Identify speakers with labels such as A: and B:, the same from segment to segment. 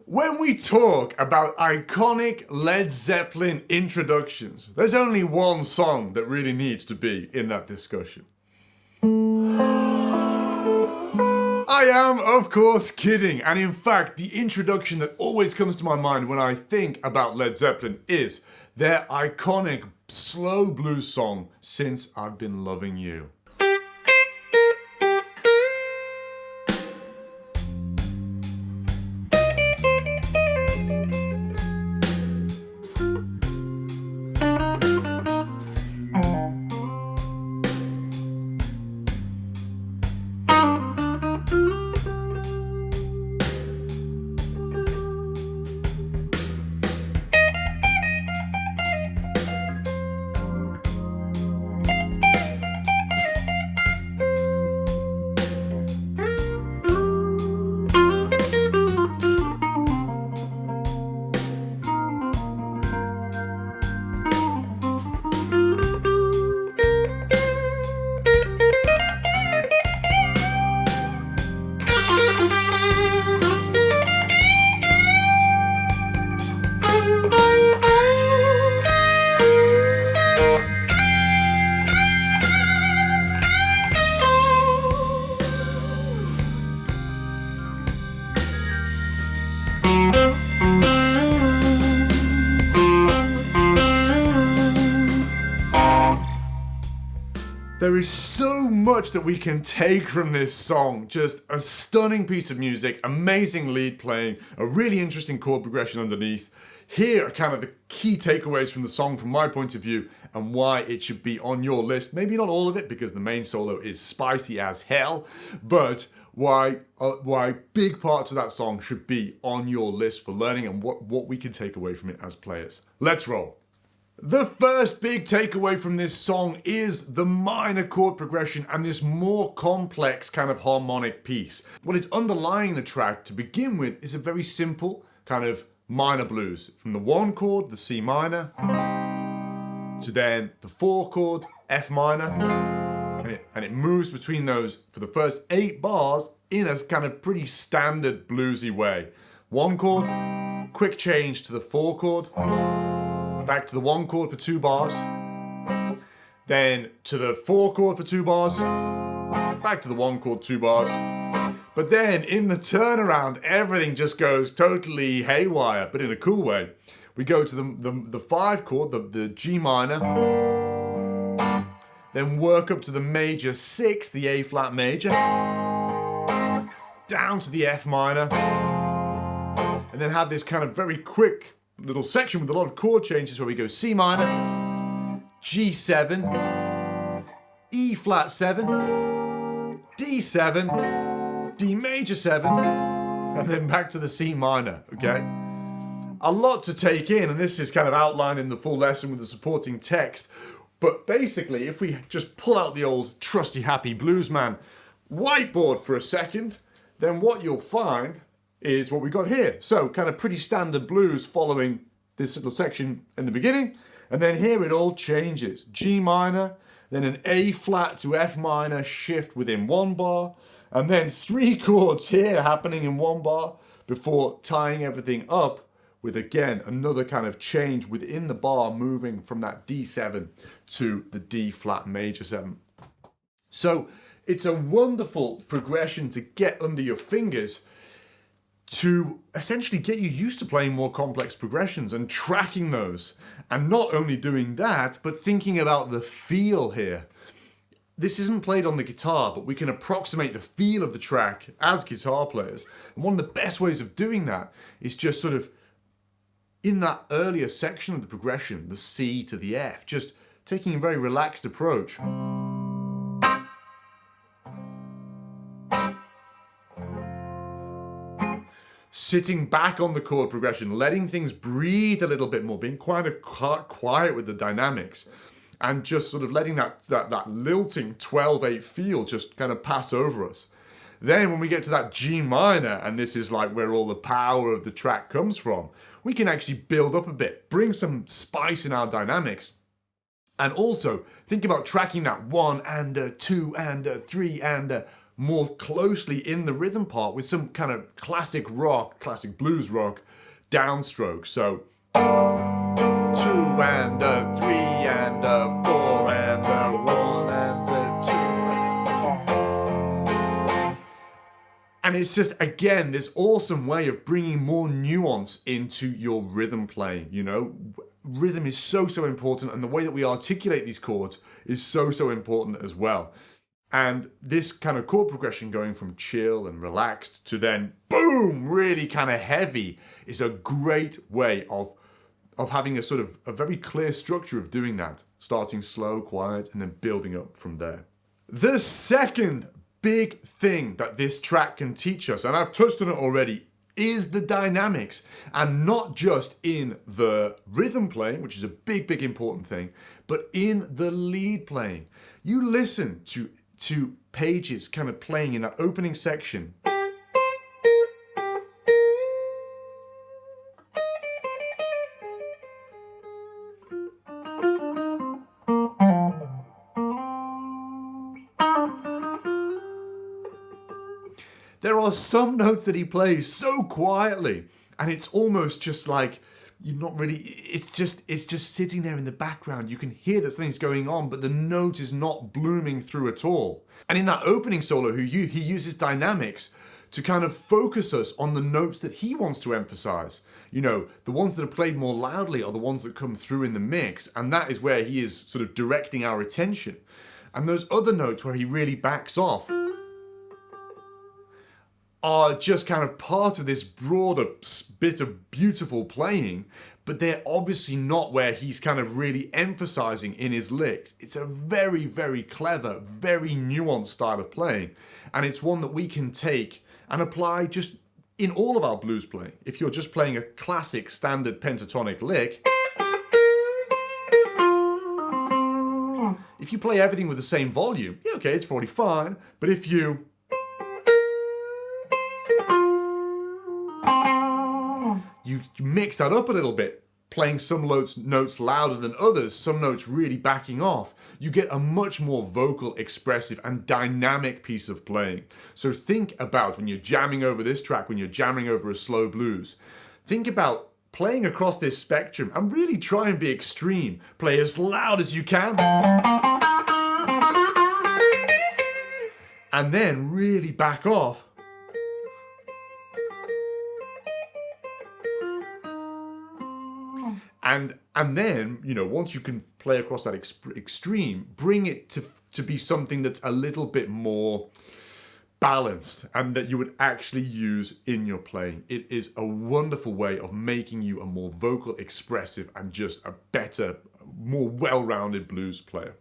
A: When we talk about iconic Led Zeppelin introductions, there's only one song that really needs to be in that discussion. I am, of course, kidding, and in fact, the introduction that always comes to my mind when I think about Led Zeppelin is their iconic slow blues song, Since I've Been Loving You. There is so much that we can take from this song. Just a stunning piece of music, amazing lead playing, a really interesting chord progression underneath. Here are kind of the key takeaways from the song from my point of view and why it should be on your list. Maybe not all of it because the main solo is spicy as hell, but why big parts of that song should be on your list for learning and what we can take away from it as players. Let's roll. The first big takeaway from this song is the minor chord progression and this more complex kind of harmonic piece. What is underlying the track to begin with is a very simple kind of minor blues. From the 1 chord, the C minor, to then the 4 chord, F minor, and it moves between those for the first 8 bars in a kind of pretty standard bluesy way. 1 chord, quick change to the 4 chord, back to the 1 chord for 2 bars, then to the 4 chord for 2 bars, back to the 1 chord, 2 bars. But then in the turnaround, everything just goes totally haywire, but in a cool way. We go to the 5 chord, the G minor, then work up to the major 6, the A flat major, down to the F minor, and then have this kind of very quick little section with a lot of chord changes where we go C minor, G7, E flat 7, D7, D major 7, and then back to the C minor, okay? A lot to take in, and this is kind of outlined in the full lesson with the supporting text. But basically, if we just pull out the old trusty happy bluesman whiteboard for a second, then what you'll find is what we got here. So kind of pretty standard blues following this little section in the beginning. And then here it all changes. G minor, then an A flat to F minor shift within 1 bar. And then 3 chords here happening in 1 bar before tying everything up with, again, another kind of change within the bar, moving from that D7 to the D flat major 7. So it's a wonderful progression to get under your fingers to essentially get you used to playing more complex progressions and tracking those. And not only doing that, but thinking about the feel here. This isn't played on the guitar, but we can approximate the feel of the track as guitar players. And one of the best ways of doing that is just sort of in that earlier section of the progression, the C to the F, just taking a very relaxed approach. Sitting back on the chord progression, letting things breathe a little bit more, being quite quiet with the dynamics, and just sort of letting that lilting 12/8 feel just kind of pass over us. Then when we get to that G minor, and this is like where all the power of the track comes from, we can actually build up a bit, bring some spice in our dynamics, and also think about tracking that 1 and a 2 and a 3 and a more closely in the rhythm part with some kind of classic rock, classic blues rock downstroke. So 2 and a 3 and a 4 and a 1 and a 2. And it's just, again, this awesome way of bringing more nuance into your rhythm playing, you know? Rhythm is so important, and the way that we articulate these chords is so important as well. And this kind of chord progression going from chill and relaxed to then boom, really kind of heavy is a great way of having a sort of a very clear structure of doing that, starting slow, quiet, and then building up from there. The second big thing that this track can teach us, and I've touched on it already, is the dynamics, and not just in the rhythm playing, which is a big important thing, but in the lead playing. You listen to Page's kind of playing in that opening section. There are some notes that he plays so quietly, and it's almost just like you're not really, it's just sitting there in the background. You can hear that something's going on, but the note is not blooming through at all. And in that opening solo, he uses dynamics to kind of focus us on the notes that he wants to emphasize. You know, the ones that are played more loudly are the ones that come through in the mix, and that is where he is sort of directing our attention. And those other notes where he really backs off are just kind of part of this broader bit of beautiful playing, but they're obviously not where he's kind of really emphasizing in his licks. It's a very clever, very nuanced style of playing, and it's one that we can take and apply just in all of our blues playing. If you're just playing a classic standard pentatonic lick, if you play everything with the same volume, yeah, okay, it's probably fine, but if you mix that up a little bit, playing some notes louder than others, some notes really backing off, you get a much more vocal, expressive, and dynamic piece of playing. So think about when you're jamming over this track, when you're jamming over a slow blues, think about playing across this spectrum and really try and be extreme. Play as loud as you can, and then really back off. And then, you know, once you can play across that extreme, bring it to be something that's a little bit more balanced and that you would actually use in your playing. It is a wonderful way of making you a more vocal, expressive, and just a better, more well-rounded blues player.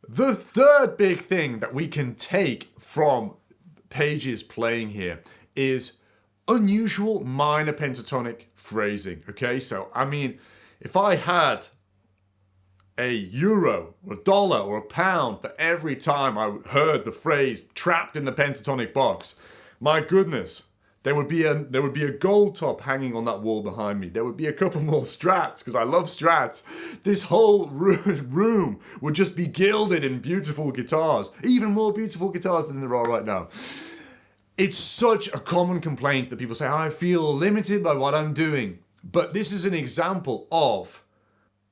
A: The third big thing that we can take from Page's playing here is unusual minor pentatonic phrasing. Okay, so I mean, if I had a euro or a dollar or a pound for every time I heard the phrase trapped in the pentatonic box, my goodness, there would be a gold top hanging on that wall behind me. There would be a couple more Strats, because I love Strats. This whole room would just be gilded in beautiful guitars, even more beautiful guitars than there are right now. It's such a common complaint that people say, I feel limited by what I'm doing. But this is an example of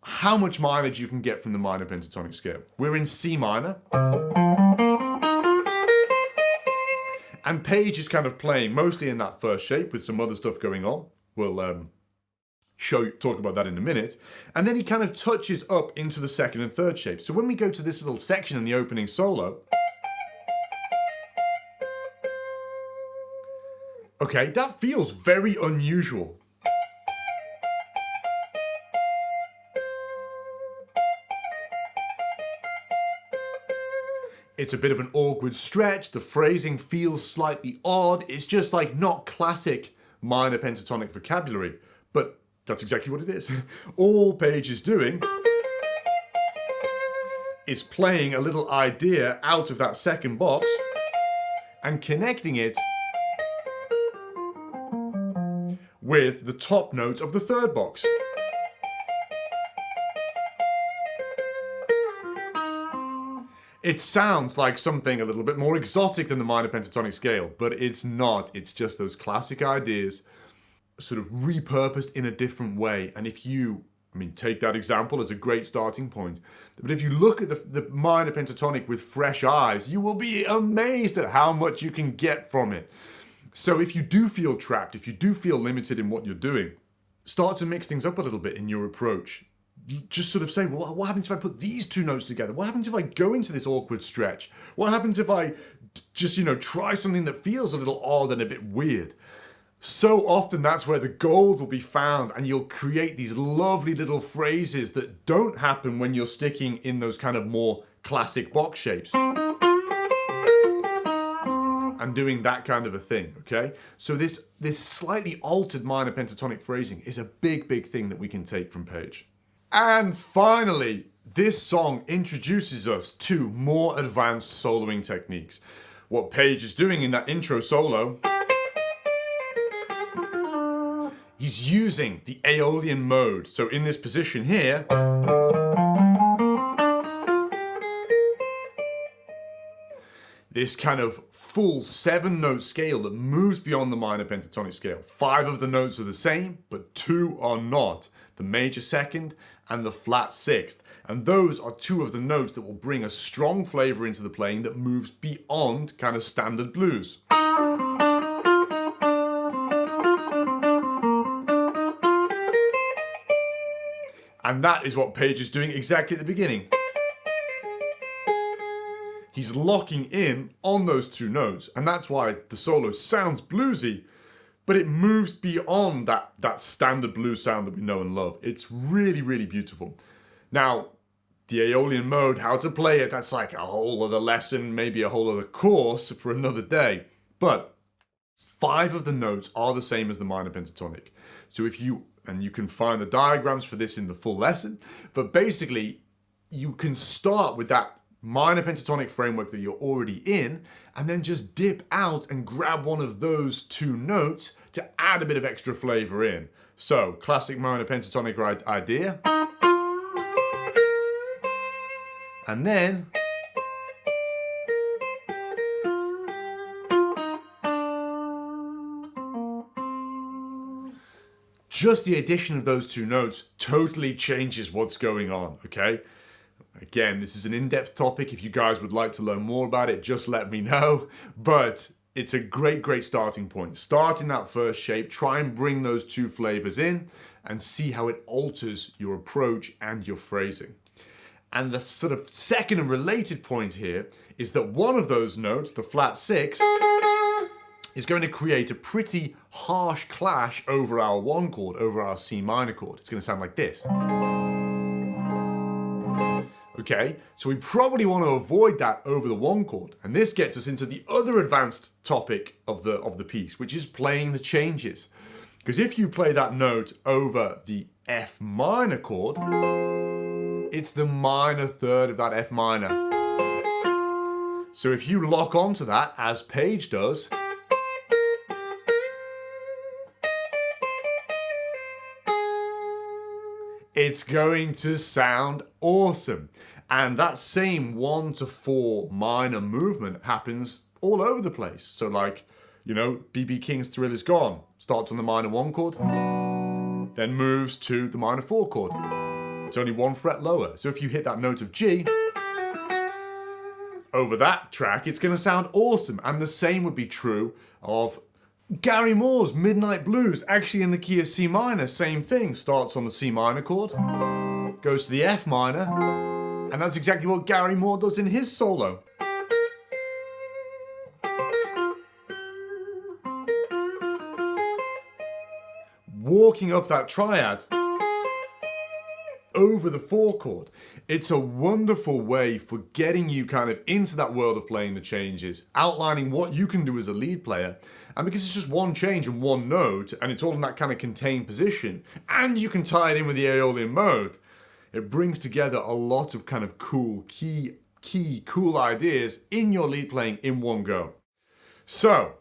A: how much mileage you can get from the minor pentatonic scale. We're in C minor. And Page is kind of playing mostly in that first shape with some other stuff going on. We'll talk about that in a minute. And then he kind of touches up into the second and third shape. So when we go to this little section in the opening solo, okay, that feels very unusual. It's a bit of an awkward stretch. The phrasing feels slightly odd. It's just like not classic minor pentatonic vocabulary, but that's exactly what it is. All Page is doing is playing a little idea out of that second box and connecting it with the top notes of the third box. It sounds like something a little bit more exotic than the minor pentatonic scale, but it's not. It's just those classic ideas sort of repurposed in a different way. And if you, take that example as a great starting point, but if you look at the minor pentatonic with fresh eyes, you will be amazed at how much you can get from it. So if you do feel trapped, if you do feel limited in what you're doing, start to mix things up a little bit in your approach. Just sort of say, well, what happens if I put these two notes together? What happens if I go into this awkward stretch? What happens if I just, try something that feels a little odd and a bit weird? So often that's where the gold will be found, and you'll create these lovely little phrases that don't happen when you're sticking in those kind of more classic box shapes and doing that kind of a thing, okay? So this slightly altered minor pentatonic phrasing is a big thing that we can take from Page. And finally, this song introduces us to more advanced soloing techniques. What Page is doing in that intro solo, he's using the Aeolian mode. So in this position here, this kind of full 7-note scale that moves beyond the minor pentatonic scale. 5 of the notes are the same, but 2 are not. The major second and the flat sixth. And those are 2 of the notes that will bring a strong flavor into the playing that moves beyond kind of standard blues. And that is what Page is doing exactly at the beginning. He's locking in on those 2 notes, and that's why the solo sounds bluesy, but it moves beyond that standard blues sound that we know and love. It's really beautiful. Now, the Aeolian mode, how to play it, that's like a whole other lesson, maybe a whole other course for another day. But 5 of the notes are the same as the minor pentatonic. So and you can find the diagrams for this in the full lesson, but basically you can start with that minor pentatonic framework that you're already in, and then just dip out and grab one of those 2 notes to add a bit of extra flavor in. So, classic minor pentatonic idea. And then just the addition of those 2 notes totally changes what's going on, okay? Again, this is an in-depth topic. If you guys would like to learn more about it, just let me know. But it's a great starting point. Start in that first shape, try and bring those 2 flavors in and see how it alters your approach and your phrasing. And the sort of second and related point here is that one of those notes, the flat 6, is going to create a pretty harsh clash over our 1 chord, over our C minor chord. It's going to sound like this. Okay, so we probably want to avoid that over the 1 chord. And this gets us into the other advanced topic of the piece, which is playing the changes. Because if you play that note over the F minor chord, it's the minor third of that F minor. So if you lock onto that, as Page does, it's going to sound awesome. And that same 1 to 4 minor movement happens all over the place. So like, B.B. King's Thrill Is Gone starts on the minor 1 chord, then moves to the minor 4 chord. It's only 1 fret lower. So if you hit that note of G over that track, it's going to sound awesome. And the same would be true of Gary Moore's Midnight Blues, actually in the key of C minor, same thing. Starts on the C minor chord, goes to the F minor, and that's exactly what Gary Moore does in his solo. Walking up that triad over the 4 chord. It's a wonderful way for getting you kind of into that world of playing the changes, outlining what you can do as a lead player. And because it's just 1 change and 1 note, and it's all in that kind of contained position, and you can tie it in with the Aeolian mode, it brings together a lot of kind of cool, cool ideas in your lead playing in one go. So,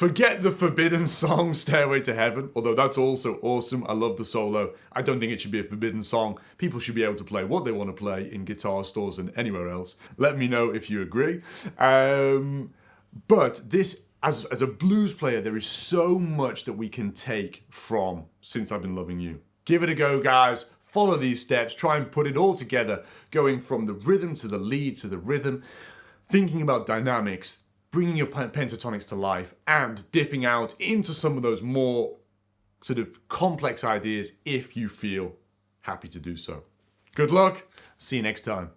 A: Forget the forbidden song, Stairway to Heaven, although that's also awesome. I love the solo. I don't think it should be a forbidden song. People should be able to play what they want to play in guitar stores and anywhere else. Let me know if you agree. But this, as a blues player, there is so much that we can take from Since I've Been Loving You. Give it a go, guys. Follow these steps. Try and put it all together, going from the rhythm to the lead to the rhythm, thinking about dynamics, bringing your pentatonics to life, and dipping out into some of those more sort of complex ideas if you feel happy to do so. Good luck. See you next time.